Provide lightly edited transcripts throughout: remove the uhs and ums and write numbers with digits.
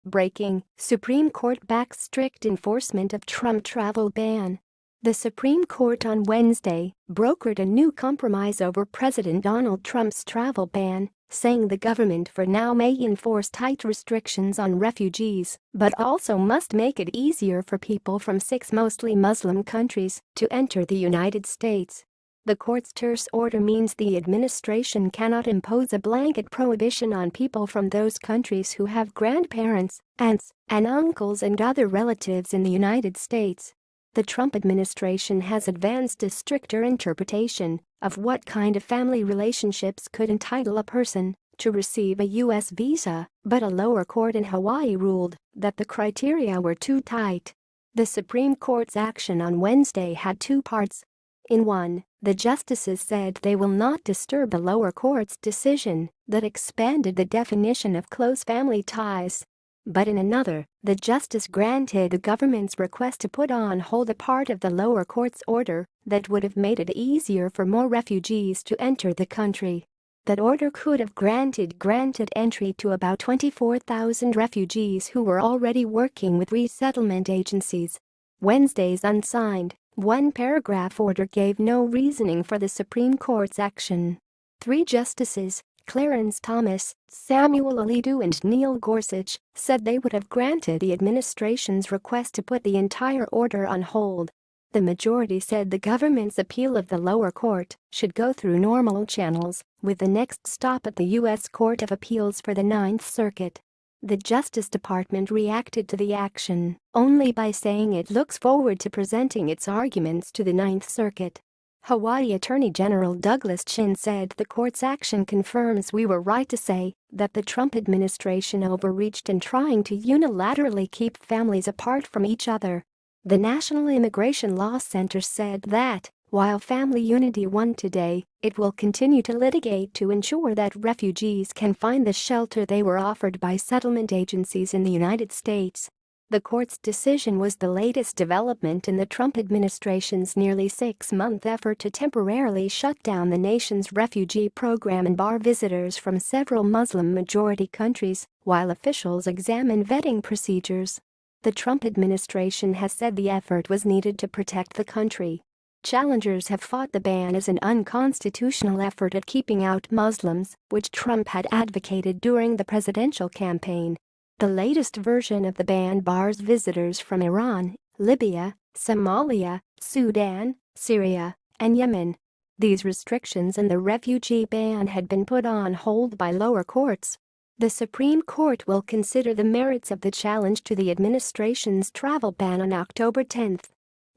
Breaking, Supreme Court backs strict enforcement of Trump travel ban. The Supreme Court on Wednesday brokered a new compromise over President Donald Trump's travel ban, saying the government for now may enforce tight restrictions on refugees, but also must make it easier for people from 6 mostly Muslim countries to enter the United States. The court's terse order means the administration cannot impose a blanket prohibition on people from those countries who have grandparents, aunts, and uncles and other relatives in the United States. The Trump administration has advanced a stricter interpretation of what kind of family relationships could entitle a person to receive a U.S. visa, but a lower court in Hawaii ruled that the criteria were too tight. The Supreme Court's action on Wednesday had 2 parts. In one, the justices said they will not disturb the lower court's decision that expanded the definition of close family ties. But in another, the justice granted the government's request to put on hold a part of the lower court's order that would have made it easier for more refugees to enter the country. That order could have granted entry to about 24,000 refugees who were already working with resettlement agencies. Wednesday's unsigned, 1-paragraph order gave no reasoning for the Supreme Court's action. 3 justices, Clarence Thomas, Samuel Alito and Neil Gorsuch, said they would have granted the administration's request to put the entire order on hold. The majority said the government's appeal of the lower court should go through normal channels, with the next stop at the U.S. Court of Appeals for the Ninth Circuit. The Justice Department reacted to the action only by saying it looks forward to presenting its arguments to the Ninth Circuit. Hawaii Attorney General Douglas Chin said the court's action confirms we were right to say that the Trump administration overreached in trying to unilaterally keep families apart from each other. The National Immigration Law Center said that, while Family Unity won today, it will continue to litigate to ensure that refugees can find the shelter they were offered by settlement agencies in the United States. The court's decision was the latest development in the Trump administration's nearly 6-month effort to temporarily shut down the nation's refugee program and bar visitors from several Muslim-majority countries, while officials examine vetting procedures. The Trump administration has said the effort was needed to protect the country. Challengers have fought the ban as an unconstitutional effort at keeping out Muslims, which Trump had advocated during the presidential campaign. The latest version of the ban bars visitors from Iran, Libya, Somalia, Sudan, Syria, and Yemen. These restrictions and the refugee ban had been put on hold by lower courts. The Supreme Court will consider the merits of the challenge to the administration's travel ban on October 10.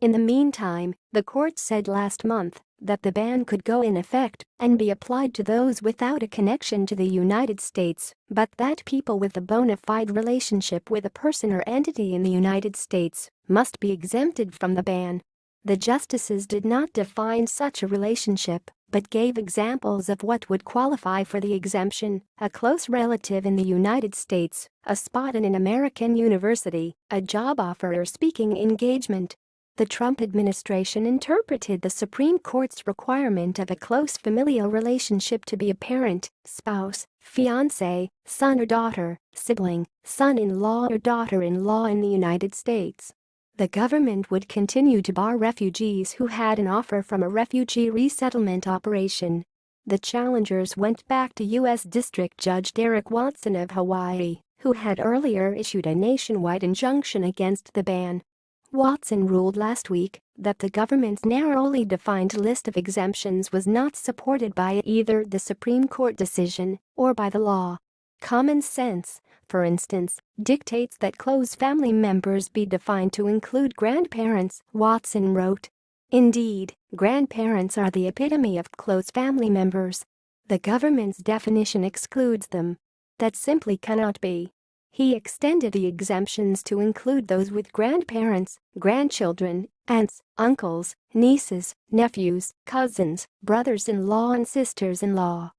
In the meantime, the court said last month that the ban could go in effect and be applied to those without a connection to the United States, but that people with a bona fide relationship with a person or entity in the United States must be exempted from the ban. The justices did not define such a relationship, but gave examples of what would qualify for the exemption: a close relative in the United States, a spot in an American university, a job offer or speaking engagement. The Trump administration interpreted the Supreme Court's requirement of a close familial relationship to be a parent, spouse, fiancé, son or daughter, sibling, son-in-law or daughter-in-law in the United States. The government would continue to bar refugees who had an offer from a refugee resettlement operation. The challengers went back to U.S. District Judge Derek Watson of Hawaii, who had earlier issued a nationwide injunction against the ban. Watson ruled last week that the government's narrowly defined list of exemptions was not supported by either the Supreme Court decision or by the law. Common sense, for instance, dictates that close family members be defined to include grandparents, Watson wrote. Indeed, grandparents are the epitome of close family members. The government's definition excludes them. That simply cannot be. He extended the exemptions to include those with grandparents, grandchildren, aunts, uncles, nieces, nephews, cousins, brothers-in-law and sisters-in-law.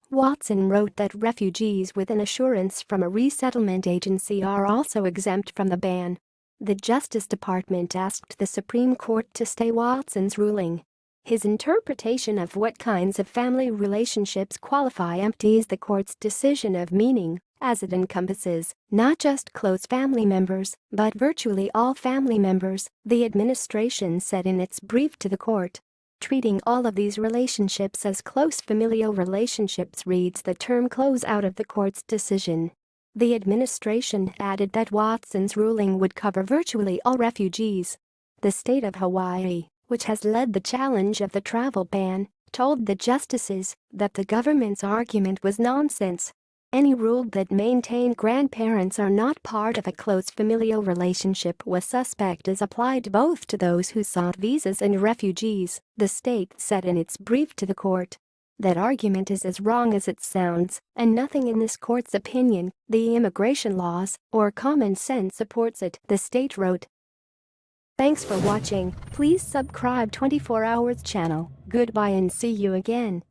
Watson wrote that refugees with an assurance from a resettlement agency are also exempt from the ban. The Justice Department asked the Supreme Court to stay Watson's ruling. His interpretation of what kinds of family relationships qualify empties the court's decision of meaning, as it encompasses not just close family members, but virtually all family members, the administration said in its brief to the court. Treating all of these relationships as close familial relationships reads the term close out of the court's decision. The administration added that Watson's ruling would cover virtually all refugees. The state of Hawaii, which has led the challenge of the travel ban, told the justices that the government's argument was nonsense. Any rule that maintained grandparents are not part of a close familial relationship was suspect as applied both to those who sought visas and refugees, the state said in its brief to the court. That argument is as wrong as it sounds, and nothing in this court's opinion, the immigration laws, or common sense supports it, the state wrote. Thanks for watching. Please subscribe 24 Hours channel. Goodbye and see you again.